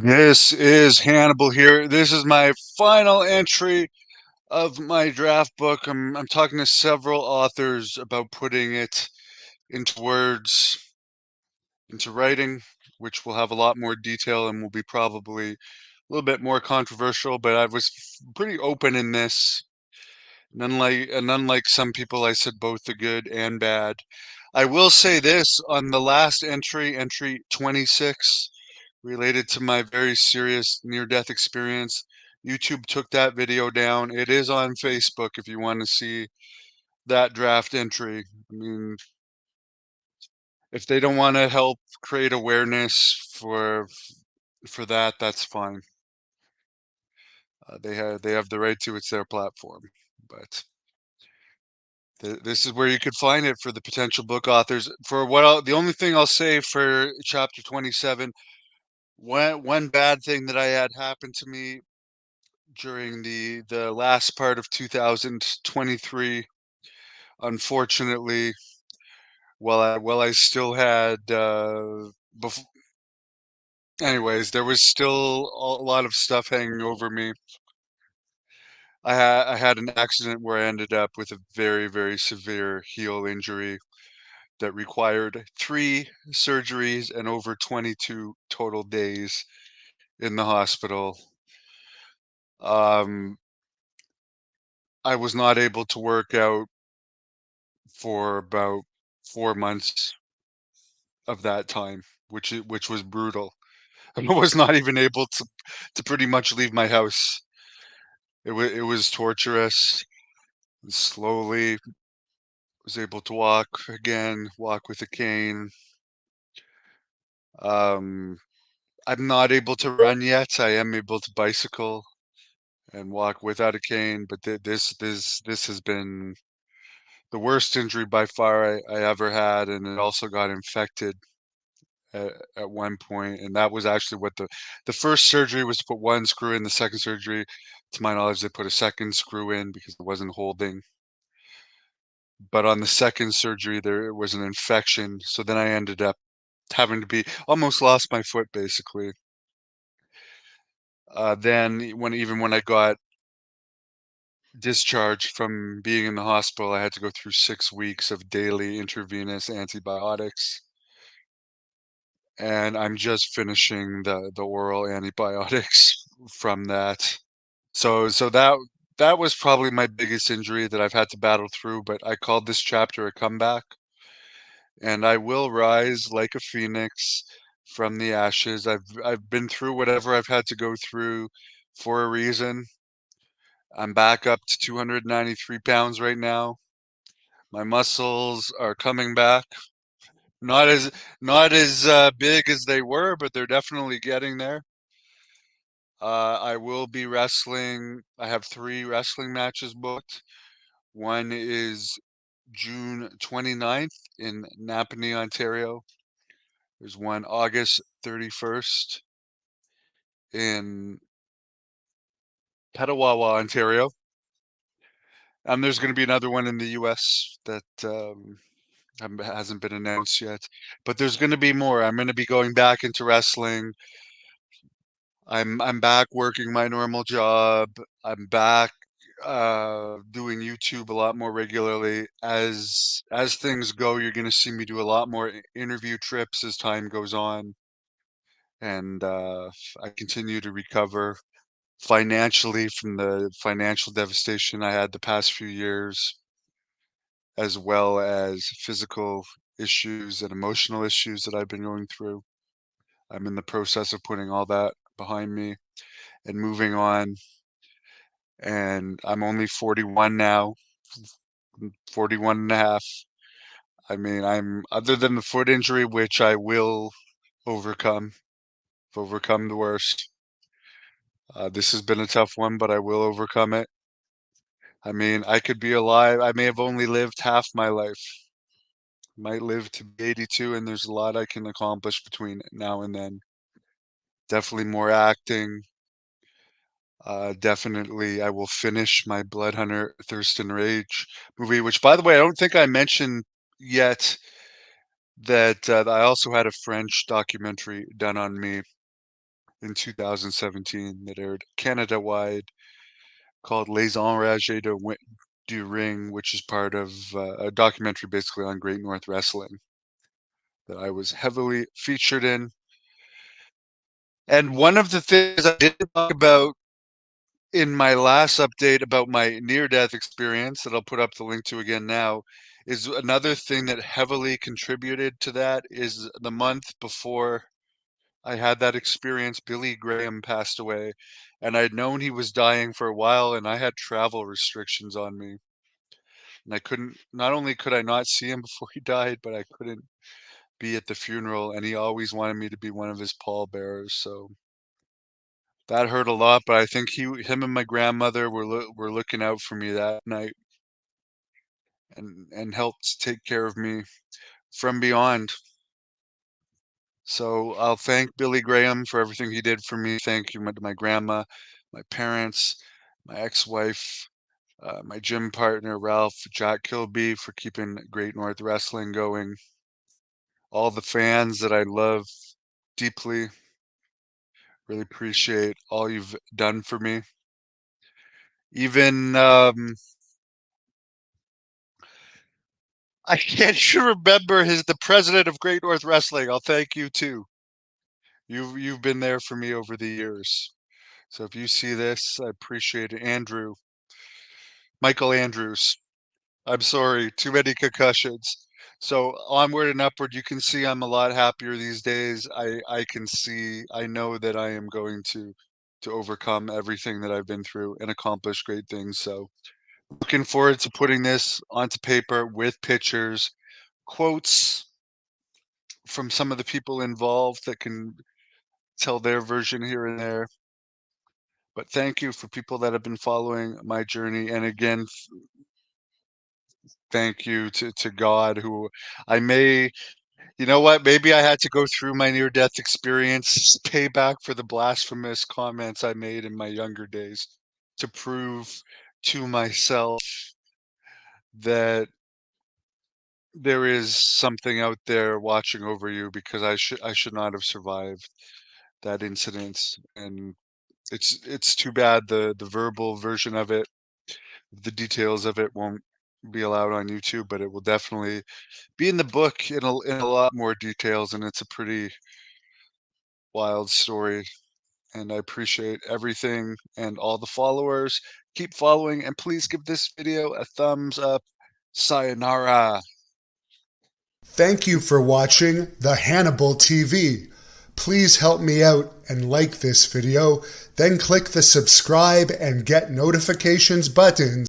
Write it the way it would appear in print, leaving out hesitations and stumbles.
This is Hannibal here. This is my final entry of my draft book. I'm talking to several authors about putting it into words, into writing, which will have a lot more detail and will be probably a little bit more controversial, but I was pretty open in this. And unlike some people, I said both the good and bad. I will say this on the last entry, entry 26, related to my very serious near-death experience. YouTube took that video down. It is on Facebook if you want to see that draft entry. I mean, if they don't want to help create awareness for that, that's fine. They have the right to. It's their platform. But this is where you could find it for the potential book authors. The only thing I'll say for chapter 27, one bad thing that I had happen to me during the last part of 2023, unfortunately, while I still had bef anyways, there was still a lot of stuff hanging over me. I had an accident where I ended up with a very, very severe heel injury that required 3 surgeries and over 22 total days in the hospital. Um, I was not able to work out for about 4 months of that time, which was brutal. I was not even able to pretty much leave my house. It was torturous. Slowly was able to walk again, walk with a cane. Um, I'm not able to run yet. I am able to bicycle and walk without a cane, but this has been the worst injury by far I ever had, and it also got infected at one point, and that was actually what the first surgery was to put one screw in. The second surgery, to my knowledge, they put a second screw in because it wasn't holding. But on the second surgery, there was an infection, so then I ended up having to be almost lost my foot basically. Then when I got discharged from being in the hospital, I had to go through 6 weeks of daily intravenous antibiotics. And I'm just finishing the oral antibiotics from that. So that was probably my biggest injury that I've had to battle through, but I called this chapter a comeback, and I will rise like a phoenix from the ashes. I've been through whatever I've had to go through for a reason. I'm back up to 293 pounds right now. My muscles are coming back. Not as big as they were, but they're definitely getting there. I will be wrestling. I have 3 wrestling matches booked. One is June 29th in Napanee, Ontario. There's one August 31st in Petawawa, Ontario. And there's going to be another one in the US that hasn't been announced yet. But there's going to be more. I'm going to be going back into wrestling. I'm back working my normal job. I'm back doing YouTube a lot more regularly. As things go, you're going to see me do a lot more interview trips as time goes on, and I continue to recover financially from the financial devastation I had the past few years, as well as physical issues and emotional issues that I've been going through. I'm in the process of putting all that behind me and moving on. And I'm only 41 now, 41 and a half. I mean, I'm other than the foot injury, which I will overcome, overcome the worst. This has been a tough one, but I will overcome it. I mean, I could be alive. I may have only lived half my life. Might live to be 82, and there's a lot I can accomplish between now and then. Definitely more acting. Definitely, I will finish my Blood Hunter Thirst and Rage movie, which, by the way, I don't think I mentioned yet that I also had a French documentary done on me in 2017 that aired Canada-wide called Les Enragés du Ring, which is part of a documentary basically on Great North Wrestling that I was heavily featured in. And one of the things I did talk about in my last update about my near-death experience that I'll put up the link to again now is another thing that heavily contributed to that is the month before I had that experience, Billy Graham passed away, and I'd known he was dying for a while, and I had travel restrictions on me. And I couldn't, not only could I not see him before he died, but I couldn't be at the funeral, and he always wanted me to be one of his pallbearers, so that hurt a lot, but I think him and my grandmother were looking out for me that night and helped take care of me from beyond. So I'll thank Billy Graham for everything he did for me. Thank you to my grandma, my parents, my ex-wife, my gym partner, Ralph, Jack Kilby for keeping Great North Wrestling going, all the fans that I love deeply. Really appreciate all you've done for me. Even I can't even remember the president of Great North Wrestling. I'll thank you too. You've been there for me over the years. So if you see this, I appreciate it. Michael Andrews. I'm sorry, too many concussions. So onward and upward, you can see I'm a lot happier these days. I can see, I know that I am going to overcome everything that I've been through and accomplish great things. So looking forward to putting this onto paper with pictures, quotes from some of the people involved that can tell their version here and there. But thank you for people that have been following my journey. And again, thank you to God who I may, you know what, maybe I had to go through my near-death experience, pay back for the blasphemous comments I made in my younger days to prove to myself that there is something out there watching over you because I should not have survived that incident. And it's too bad the verbal version of it, the details of it won't be allowed on YouTube, but it will definitely be in the book in a lot more details, and it's a pretty wild story. And I appreciate everything and all the followers. Keep following, and please give this video a thumbs up. Sayonara. Thank you for watching the Hannibal TV. Please help me out and like this video, then click the subscribe and get notifications buttons